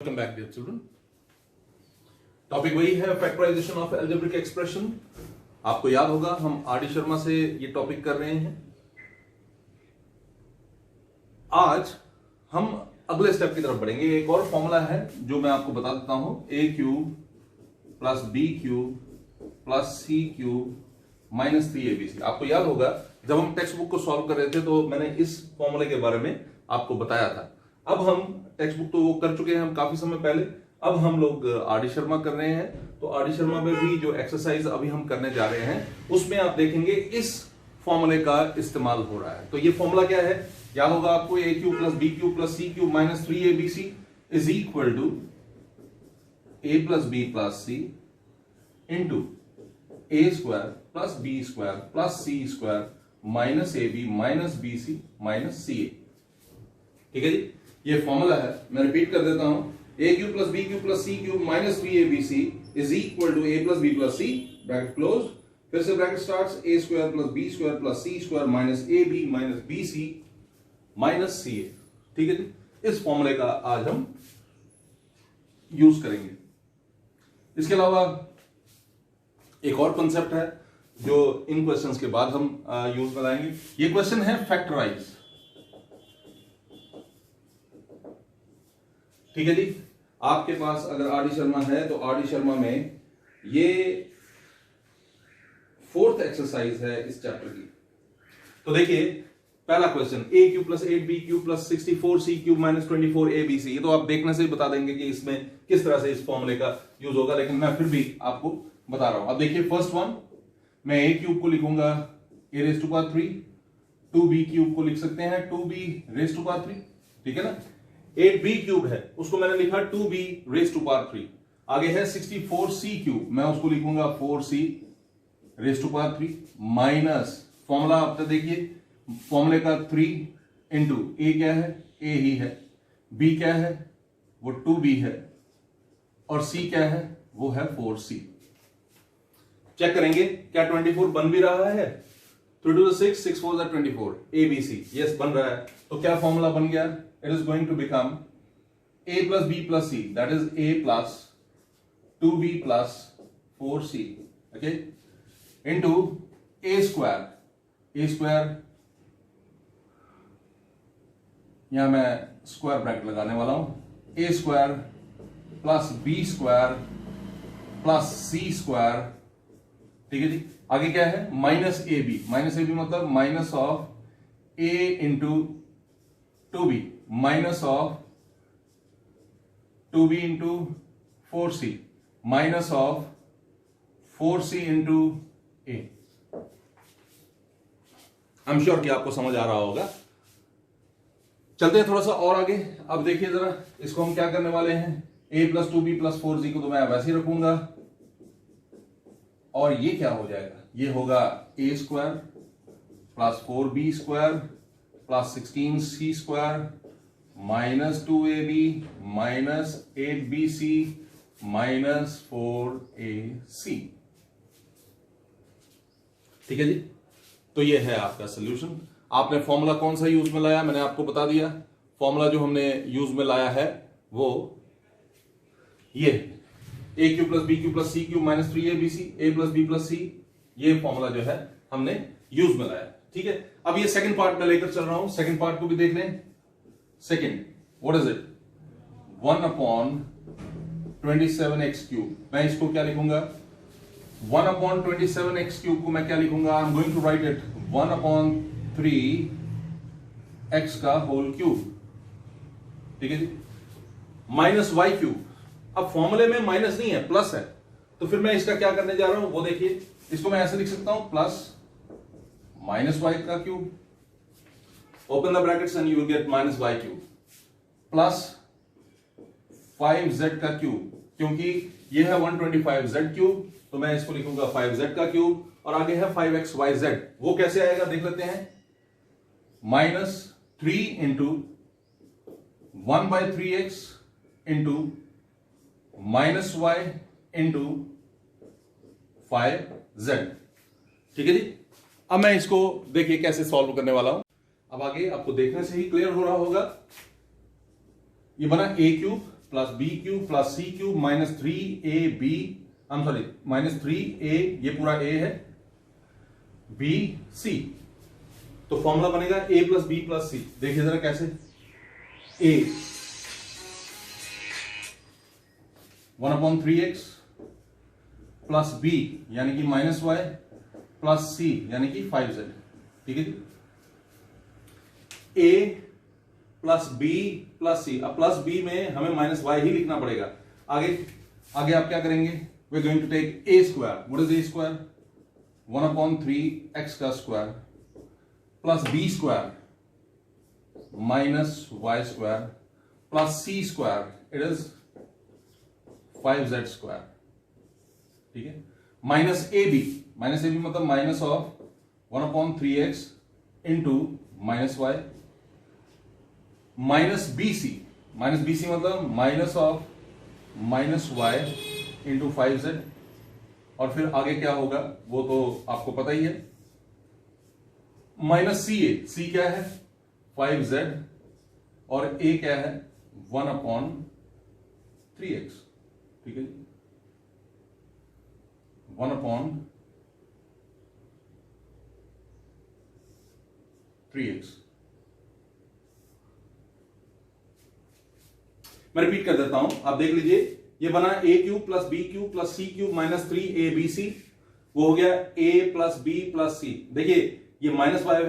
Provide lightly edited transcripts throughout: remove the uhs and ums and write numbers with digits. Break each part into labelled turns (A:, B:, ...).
A: Welcome back dear children. Topic वही है factorization of algebraic expression. आपको याद होगा हम आर डी शर्मा से ये टॉपिक कर रहे हैं। आज हम अगले स्टेप की तरफ बढ़ेंगे। एक और फॉर्मूला है जो मैं आपको बता देता हूं, ए cube plus B cube plus सी क्यूब माइनस 3abc। आपको याद होगा जब हम टेक्स्ट बुक को सॉल्व कर रहे थे तो मैंने इस फॉर्मूले के बारे में आपको बताया था। अब हम टेक्स्ट बुक तो वो कर चुके हैं हम काफी समय पहले, अब हम लोग आर डी शर्मा कर रहे हैं। तो आर डी शर्मा में भी जो एक्सरसाइज अभी हम करने जा रहे हैं उसमें आप देखेंगे इस फॉर्मूले का इस्तेमाल हो रहा है। तो ये फॉर्मूला क्या है, याद होगा आपको, a cube plus B cube plus C cube minus 3abc is equal to A plus B plus C into A square plus B square plus C square minus A B minus B C minus सी ए। ठीक है जी, ये formula है। मैं repeat कर देता हूं, ए cube plus B cube plus C cube minus 3abc is equal to A plus B plus C, bracket close, फिर से bracket starts, A square plus B square plus C square minus A B minus B C minus सी ए। ठीक है जी, इस फॉर्मूले का आज हम use करेंगे। इसके अलावा एक और कंसेप्ट है जो इन क्वेश्चंस के बाद हम यूज में लाएंगे। ये क्वेश्चन है फैक्टराइज। ठीक है जी, आपके पास अगर आर डी शर्मा है तो आर डी शर्मा में ये 4th एक्सरसाइज है इस चैप्टर की। तो देखिए पहला question, A cube plus 8b cube plus 64c cube minus 24abc। ये तो आप देखने से ही बता देंगे कि इसमें किस तरह से इस फॉर्मूले का यूज होगा, लेकिन मैं फिर भी आपको बता रहा हूं। अब देखिए फर्स्ट वन, मैं ए क्यूब को लिखूंगा A raise to power 3, 2b cube को लिख सकते हैं 2b रेज टू पावर 3। ठीक है ना, 8b क्यूब है उसको मैंने लिखा 2b रेज टू पावर 3। आगे है 64c क्यूब, मैं उसको लिखूंगा 4c raise to power 3 minus, formula आप तो देखिए फॉर्मूले का 3 इंटू ए क्या है, ए ही है, बी क्या है वो 2b है, और सी क्या है वो है 4c। चेक करेंगे क्या 24 बन भी रहा है। 3 to the 6, 6 4 are 24, ABC, yes बन रहा है। तो क्या फॉर्मूला बन गया, it is going to become a plus B plus C, that is a plus 2b plus 4c, okay, into a square, यहां मैं स्क्वायर ब्रैकेट लगाने वाला हूं, a square plus b square plus c square. ठीक है जी, आगे क्या है, माइनस ए बी मतलब minus of a into 2b minus of 2b into 4c minus of 4c into a। I am sure कि आपको समझ आ रहा होगा। चलते हैं थोड़ा सा और आगे। अब देखिए जरा, इसको हम क्या करने वाले हैं, a plus 2b plus 4c को तो मैं वैसे ही रखूंगा, और ये क्या हो जाएगा, ये होगा a square plus 4b square plus 16c square minus 2ab minus 8bc minus 4ac। ठीक है जी, तो ये है आपका सोल्यूशन। आपने फॉर्मूला कौन सा यूज में लाया, मैंने आपको बता दिया। फॉर्मूला जो हमने यूज में लाया है वो ये A cube plus B cube plus C cube minus 3abc, A plus B plus C, ये फॉर्मूला जो है हमने यूज में लाया। ठीक है, अब ये सेकंड पार्ट में लेकर चल रहा हूं, सेकंड पार्ट को भी देख लें। Second, what is it, 1 upon 27x cube, मैं इसको क्या लिखूंगा, 1 अपॉन 27x क्यूब को मैं क्या लिखूंगा, I am going to write it 1 upon 3x का होल क्यूब। ठीक है जी, माइनस y क्यूब। अब फॉर्मूले में माइनस नहीं है, प्लस है, तो फिर मैं इसका क्या करने जा रहा हूं वो देखिए। इसको मैं ऐसे लिख सकता हूं, प्लस माइनस y का cube, open the brackets and you will get minus y cube, plus 5z का क्यूब, क्योंकि ये है 125z क्यूब, तो मैं इसको लिखूंगा 5z का क्यूब, और आगे है 5xyz। वो कैसे आएगा देख लेते हैं, minus 3 into 1/3x into minus y into 5z। ठीक है जी, अब मैं इसको देखिए कैसे सॉल्व करने वाला हूं। अब आगे आपको देखने से ही क्लियर हो रहा होगा, ये बना a cube plus B cube plus C cube minus 3ab, minus 3a, ये पूरा a है, b c। तो फॉर्मूला बनेगा a plus B plus C. देखिए जरा कैसे, a 1/3x प्लस b यानी कि माइनस y प्लस c यानी कि 5z। ठीक है जी, a प्लस b प्लस सी। अब प्लस b में हमें माइनस y ही लिखना पड़ेगा। आगे आगे आप क्या करेंगे, we are going to take a square. What is a square, 1/3x का square plus b square minus y square plus c square, it is 5z square. ठीक है, माइनस ए बी मतलब minus of 1/3x into minus Y, minus B C मतलब minus of minus Y into 5z। और फिर आगे क्या होगा वो तो आपको पता ही है, माइनस सी क्या है 5z और a क्या है 1/3x। ठीक है, 1/3x। मैं रिपीट कर देता हूं, आप देख लीजिए, ये बना a cube plus B cube plus C cube minus 3abc, वो हो गया a plus B plus C. देखिए ये माइनस वाई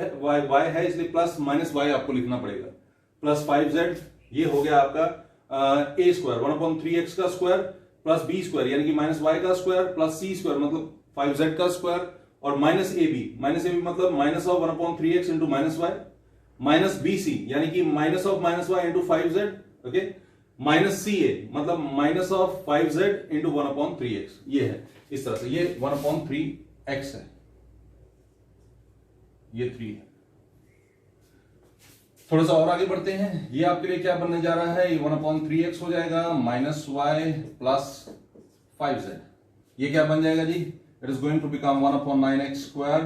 A: है इसलिए प्लस माइनस वाई आपको लिखना पड़ेगा, प्लस 5z, ये हो गया आपका a स्क्वायर 1/3x का स्क्वायर प्लस बी स्क्वायर यानी कि माइनस वाई का स्क्वायर प्लस सी स्क्वायर मतलब 5z का स्क्वायर, और माइनस ए बी मतलब minus of 1/3x into minus Y, minus B C यानी कि minus of minus Y into 5z, okay, minus C A मतलब minus of 5z into 1/3x। ये है इस तरह से, ये 1/3x है, ये 3 है। थोड़ा सा और आगे बढ़ते हैं, ये आपके लिए क्या बनने जा रहा है, ये 1/3x हो जाएगा माइनस वाई प्लस 5z। ये क्या बन जाएगा जी, it is going to become 1/9x square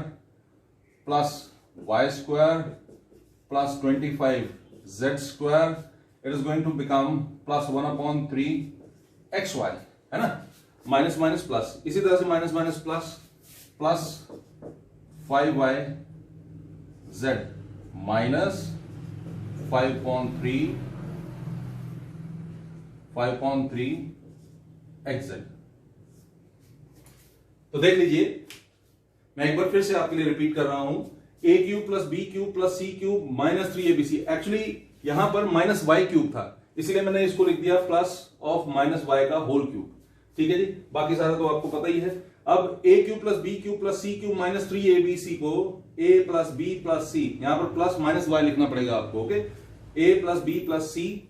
A: plus Y square plus 25z square, it is going to become plus 1/3xy, है ना, माइनस माइनस प्लस, इसी तरह से minus minus plus plus 5yz minus 5/3xz। तो देख लीजिए, मैं एक बार फिर से आपके लिए रिपीट कर रहा हूं, a cube plus B cube plus C cube minus 3abc। Actually यहां पर माइनस वाई क्यूब था इसलिए मैंने इसको लिख दिया प्लस ऑफ माइनस वाई का होल क्यूब। ठीक है जी, बाकी सारा तो आपको पता ही है। अब a cube plus B cube plus C cube minus 3abc को a plus B plus C, यहां पर प्लस माइनस वाई लिखना पड़ेगा आपको, okay, a plus B plus C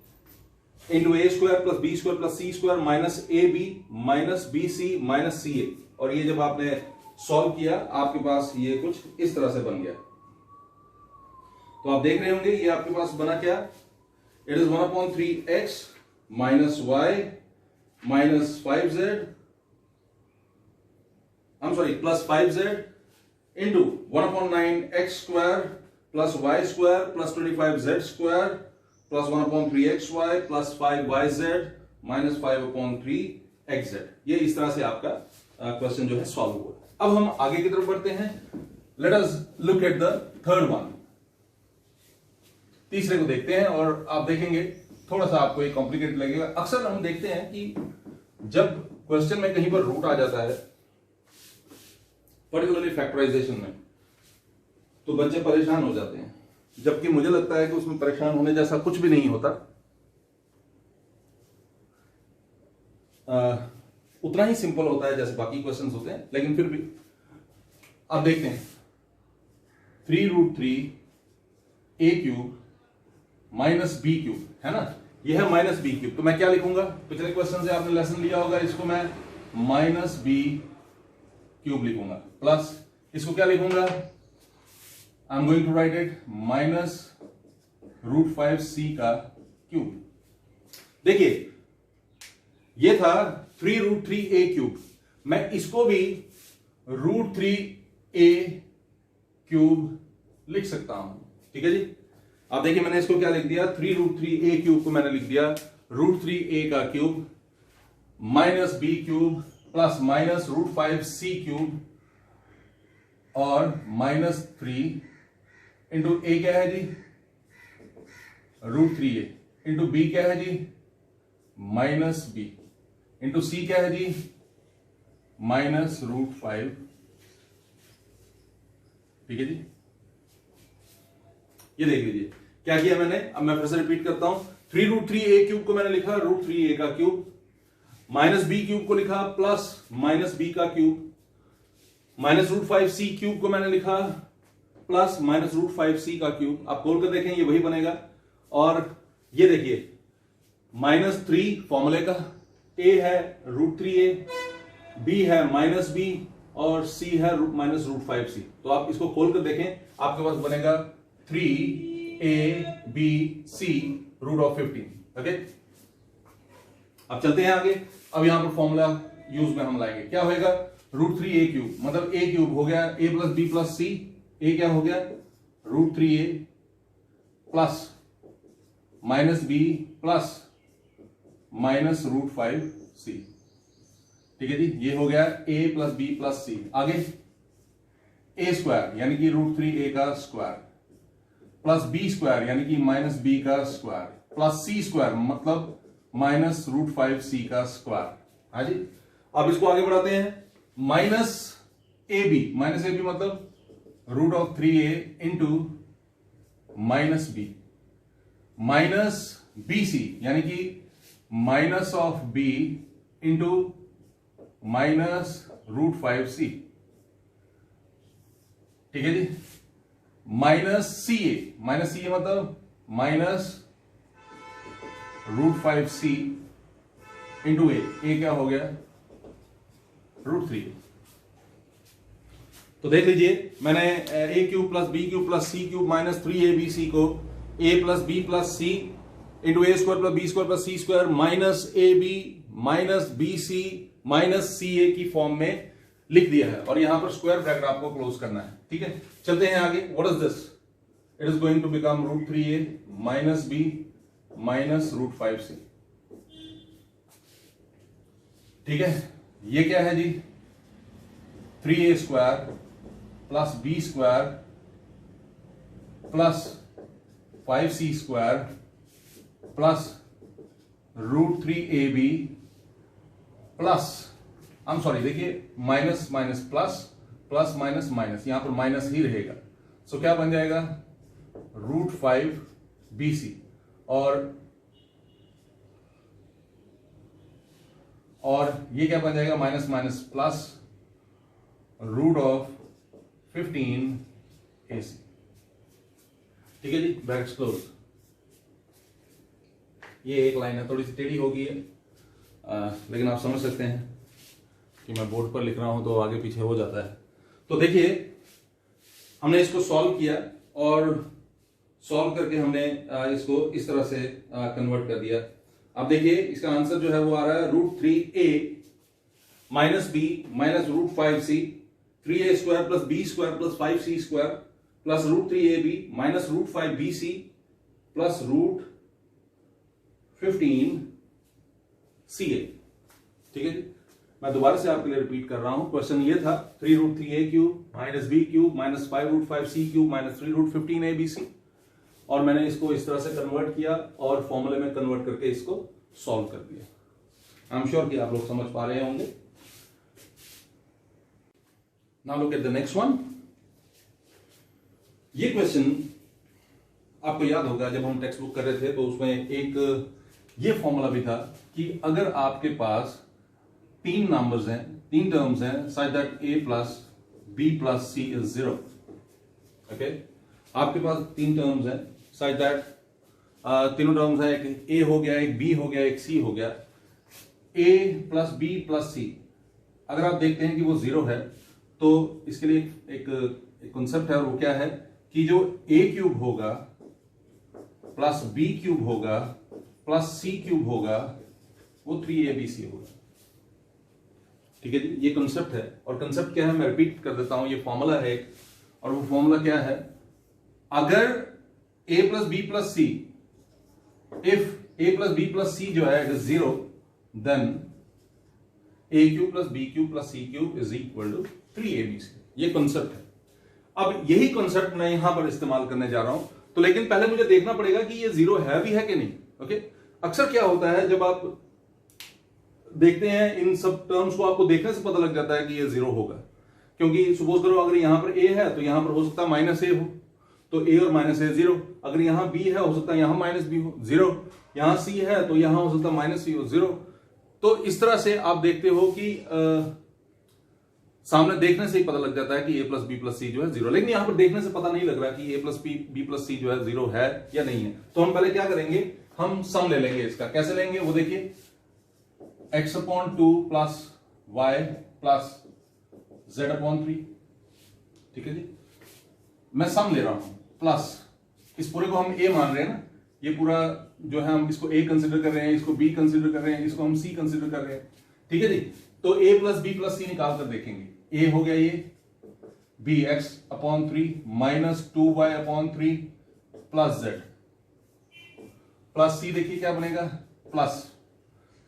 A: into A square plus B square plus C square minus A B minus B C minus C A. और ये जब आपने solve किया आपके पास ये कुछ इस तरह से बन गया। तो आप देख रहे होंगे ये आपके पास बना क्या, it is 1/3x minus Y minus 5z, plus 5z into 1/9x square plus Y square plus 25z square plus 1/3xy plus 5yz minus 5/3xz। ये इस तरह से आपका क्वेश्चन जो है सॉल्व हुआ। अब हम आगे की तरफ बढ़ते हैं, let us look at the third one. तीसरे को देखते हैं और आप देखेंगे थोड़ा सा आपको ये कॉम्प्लिकेटेड लगेगा। अक्सर हम देखते हैं कि जब क्वेश्चन में कहीं पर रूट आ जाता है, पर्टिकुलरली फैक्टराइजेशन में, तो बच्चे परेशान हो जाते हैं, जबकि मुझे लगता है कि उसमें परेशान होने जैसा कुछ भी नहीं होता। उतना ही सिंपल होता है जैसे बाकी क्वेश्चंस होते हैं, लेकिन फिर भी आप देखते हैं 3√3 a cube minus B cube, है ना, यह है माइनस बी क्यूब। तो मैं क्या लिखूंगा, पिछले क्वेश्चन से आपने लेसन लिया होगा, इसको मैं माइनस बी क्यूब लिखूंगा, प्लस इसको क्या लिखूंगा, I am going to write it minus √5c का क्यूब। देखिए ये था 3√3a क्यूब, मैं इसको भी √3a क्यूब लिख सकता हूं। ठीक है जी, आप देखिए मैंने इसको क्या लिख दिया, 3√3a क्यूब को मैंने लिख दिया √3a का cube minus B cube plus minus √5c cube और -3 इंटू ए क्या है जी, √3a इंटू बी क्या है जी, -b इंटू सी क्या है जी, -√5। ठीक है जी, ये देख लीजिए क्या किया मैंने। अब मैं फिर से रिपीट करता हूं, 3√3a क्यूब को मैंने लिखा √3a का क्यूब, -b क्यूब को लिखा प्लस -b का क्यूब, -√5c क्यूब को मैंने लिखा प्लस -√5c का क्यूब। आप खोल कर देखें ये वही बनेगा। और ये देखिए -3 फॉर्मूले का, a है √3a, b है -b और c है -√5c। तो आप इसको खोल कर देखें, आपके पास बनेगा 3abc √15। ओके, अब चलते हैं आगे। अब यहां पर फॉर्मूला यूज में हम लाएंगे, क्या होएगा, √3a क्यूब मतलब a क्यूब हो गया a plus B plus C, a क्या हो गया √3a plus -b plus -√5c। ठीक है जी, ये हो गया a प्लस बी प्लस सी। आगे a स्क्वायर यानी कि √3a का स्क्वायर प्लस b स्क्वायर यानी कि -b का स्क्वायर प्लस c स्क्वायर मतलब -√5c का स्क्वायर। हाँ जी, अब इसको आगे बढ़ाते हैं। -ab मतलब √3a इंटू -b -bc यानी कि -b इंटू -√5c। ठीक है जी, -ca मतलब -√5c इंटू a क्या हो गया √3। तो देख लीजिए मैंने a cube plus B cube plus C cube -3abc को a plus B plus C into a square plus B square plus C square -ab -bc -ca की फॉर्म में लिख दिया है। और यहां पर स्क्वायर ब्रैकेट आपको क्लोज करना है। ठीक है, चलते हैं आगे। What is this, it is going to become √3a -b -√5c। ठीक है, ये क्या है जी, 3a square plus b square plus 5c square plus √3ab plus, I am sorry, देखिए minus minus plus plus minus minus, यहां पर minus ही रहेगा। सो क्या बन जाएगा √5bc और ये क्या बन जाएगा माइनस माइनस प्लस √15ac। ठीक है जी, ब्रैकेट्स क्लोज। ये एक लाइन है, थोड़ी सी टेढ़ी होगी है, लेकिन आप समझ सकते हैं कि मैं बोर्ड पर लिख रहा हूं तो आगे पीछे हो जाता है। तो देखिए हमने इसको सॉल्व किया और सॉल्व करके हमने इसको इस तरह से कन्वर्ट कर दिया। अब देखिए इसका आंसर जो है वो आ रहा है √3a -b -√5c 3a square plus b square plus 5c square plus √3ab -√5bc plus √15ca। ठीक है जी, मैं दोबारा से आपके लिए रिपीट कर रहा हूं। क्वेश्चन ये था 3√3a cube -b cube -5√5c cube -3√15abc, और मैंने इसको इस तरह से कन्वर्ट किया और फॉर्मूले में कन्वर्ट करके इसको सॉल्व कर दिया। आई एम श्योर कि आप लोग समझ पा रहे होंगे। Now look at the next one. ये क्वेश्चन आपको याद होगा जब हम टेक्स्ट बुक कर रहे थे तो उसमें एक ये फॉर्मूला भी था कि अगर आपके पास 3 नंबर्स हैं, 3 टर्म्स हैं, such that a plus b plus c is 0। Okay, आपके पास 3 टर्म्स हैं such that तीनों टर्म्स हैं, एक a हो गया, एक b हो गया, एक c हो गया। a plus b plus c अगर आप देखते हैं कि वो 0 है तो इसके लिए एक कॉन्सेप्ट है, और वो क्या है कि जो a क्यूब होगा प्लस b क्यूब होगा प्लस c क्यूब होगा वो 3abc होगा। ठीक है जी, ये कॉन्सेप्ट है। और कॉन्सेप्ट क्या है मैं रिपीट कर देता हूं, ये फॉर्मूला है एक, और वो फॉर्मूला क्या है, अगर a plus B plus C, if a plus B plus C जो है it is 0, then a cube plus B cube plus C cube is equal to 3abc। ये कॉन्सेप्ट है। अब यही कॉन्सेप्ट मैं यहां पर इस्तेमाल करने जा रहा हूं, तो लेकिन पहले मुझे देखना पड़ेगा कि ये 0 है भी है कि नहीं। ओके, अक्सर क्या होता है जब आप देखते हैं इन सब टर्म्स को, आपको देखने से पता लग जाता है कि ये 0 होगा, क्योंकि सपोज करो अगर यहां पर a है तो यहां पर हो सकता है माइनस a हो, तो a और माइनस a 0। अगर यहां b है हो सकता है यहां माइनस b हो 0, यहां c है तो यहां हो सकता है माइनस c हो 0। तो इस तरह से आप देखते हो कि सामने देखने से ही पता लग जाता है कि a plus B plus C जो है 0, लेकिन यहां पर देखने से पता नहीं लग रहा कि a plus B plus C जो है 0 है या नहीं है। तो हम पहले क्या करेंगे, हम सम ले लेंगे इसका। कैसे लेंगे वो देखिए, x/2 plus y plus z/3, ठीक है जी। मैं सम ले रहा हूं प्लस, इस पूरे को हम a मान रहे हैं ना, ये पूरा जो है हम इसको a कंसिडर कर रहे हैं, इसको b कंसिडर कर रहे हैं, इसको हम c कंसिडर कर रहे हैं, ठीक है जी। तो a प्लस बी प्लस सी निकाल कर देखेंगे। a हो गया ये b x/3 minus 2y/3 plus z plus c, देखिए क्या बनेगा, प्लस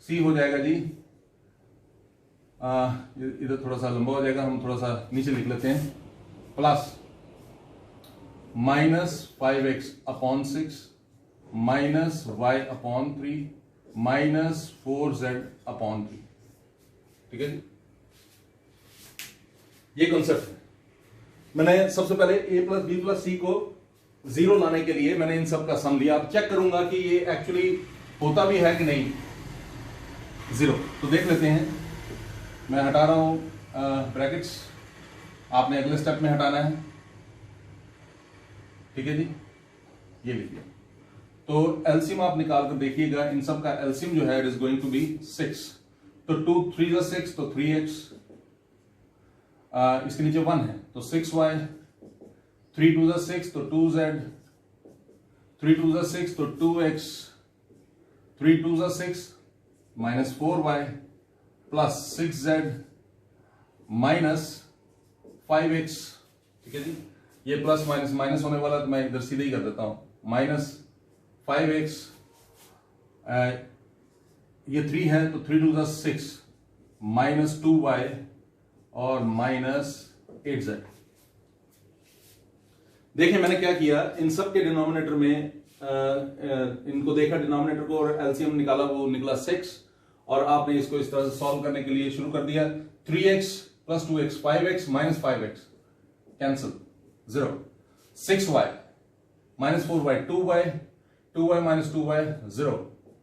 A: c हो जाएगा जी, इधर थोड़ा सा लंबा हो जाएगा, हम थोड़ा सा नीचे लिख लेते हैं, plus minus 5x/6 minus y/3 minus 4z/3, ठीक है जी। ये कॉन्सेप्ट है। मैंने सबसे पहले a प्लस बी प्लस सी को 0 लाने के लिए मैंने इन सब का सम लिया। अब चेक करूंगा कि ये एक्चुअली होता भी है कि नहीं 0। तो देख लेते हैं, मैं हटा रहा हूं ब्रैकेट्स, आपने अगले स्टेप में हटाना है, ठीक है जी। ये लिखिए, तो एलसीएम आप निकाल कर देखिएगा, इन सब का एलसीएम जो है it is going to be 6। तो 2 3 6 तो 3x, इसके नीचे 1 है तो 6y, 3 2 6 तो 2z, 3 2 6 तो 2x, 3 2 6 minus 4y plus 6z minus 5x, ठीक है जी। ये प्लस माइनस माइनस होने वाला तो मैं इधर सीधे ही कर देता हूं, माइनस 5x, ये 3 है तो 3 2 6 माइनस 2y और माइनस 8z। देखिए मैंने क्या किया, इन सब के डिनोमिनेटर में इनको देखा डिनोमिनेटर को और एलसीएम निकाला, वो निकला 6, और आपने इसको इस तरह से सॉल्व करने के लिए शुरू कर दिया। 3x plus 2x 5x minus 5x cancel 0, 6y minus 4y 2y, 2y minus 2y 0,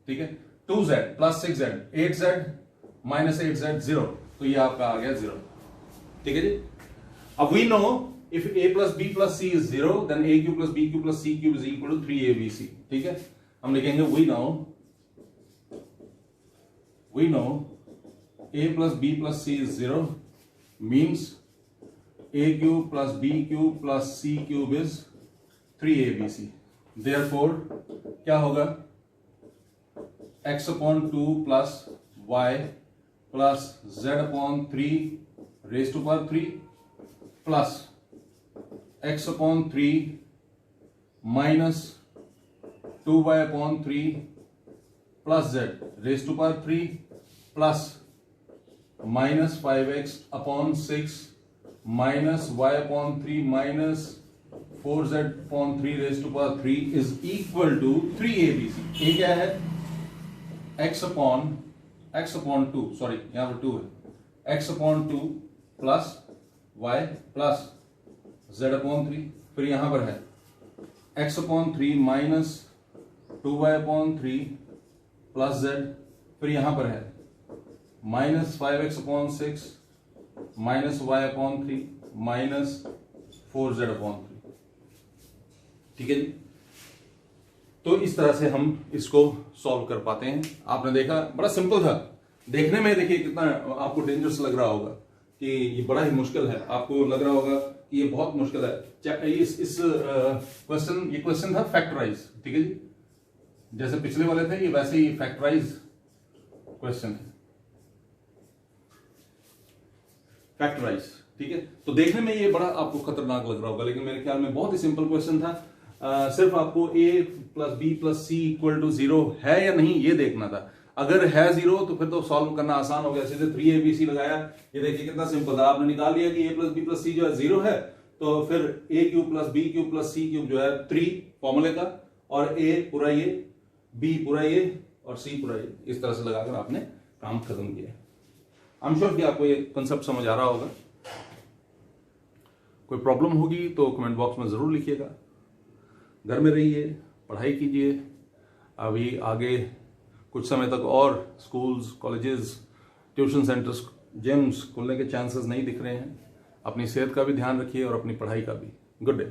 A: ठीक है। 2z plus 6z 8z minus 8z 0, तो ये आपका आ गया 0, ठीक है जी। अब we know if a plus B plus C is 0 then a cube plus B cube plus C cube is equal to 3abc, ठीक है। हम लिखेंगे we know a plus B plus C is 0 means a cube plus B cube plus C cube is 3abc। Therefore क्या होगा, x/2 plus y plus z/3 raise to power 3 plus x/3 minus 2y/3 plus z raise to power 3 plus minus 5x/6 minus y/3 minus 4z/3 raise to power 3 is equal to 3abc। ये क्या है, x/2, sorry यहां पर 2 है, x/2 plus y plus z/3, फिर यहां पर है x/3 minus 2y/3 plus z, फिर यहां पर है minus 5x/6 minus y/3 minus 4z/3, ठीक है जी। तो इस तरह से हम इसको सॉल्व कर पाते हैं। आपने देखा बड़ा सिंपल था, देखने में देखिए कितना आपको डेंजरस लग रहा होगा कि ये बड़ा ही मुश्किल है, आपको लग रहा होगा कि ये बहुत मुश्किल है। इस क्वेश्चन, ये क्वेश्चन था फैक्टराइज, ठीक है जी। जैसे पिछले वाले थे ये वैसे ही फैक्टराइज क्वेश्चन है, फैक्टराइज, ठीक है। तो देखने में ये बड़ा आपको खतरनाक लग रहा होगा, लेकिन मेरे ख्याल में बहुत ही सिंपल क्वेश्चन था। सिर्फ आपको a plus B plus C equal to 0 है या नहीं ये देखना था। अगर है 0 तो फिर तो सॉल्व करना आसान हो गया, सीधे 3abc लगाया, ये देखिए कितना सिंपल था, आपने निकाल लिया कि a plus B plus C जो है 0 है, तो फिर a cube plus B cube plus C cube जो है 3 फॉर्मूले का, और a पूरा ये, b पूरा ये और c पूरा ये, इस तरह से लगाकर आपने काम खत्म किया। आई एम श्योर कि आपको ये कंसेप्ट समझ आ रहा होगा। कोई प्रॉब्लम होगी तो कमेंट बॉक्स में जरूर लिखिएगा। घर में रहिए, पढ़ाई कीजिए। अभी आगे कुछ समय तक और schools, colleges, tuition centres, gyms खुलने के चांसेस नहीं दिख रहे हैं। अपनी सेहत का भी ध्यान रखिए और अपनी पढ़ाई का भी। Good day.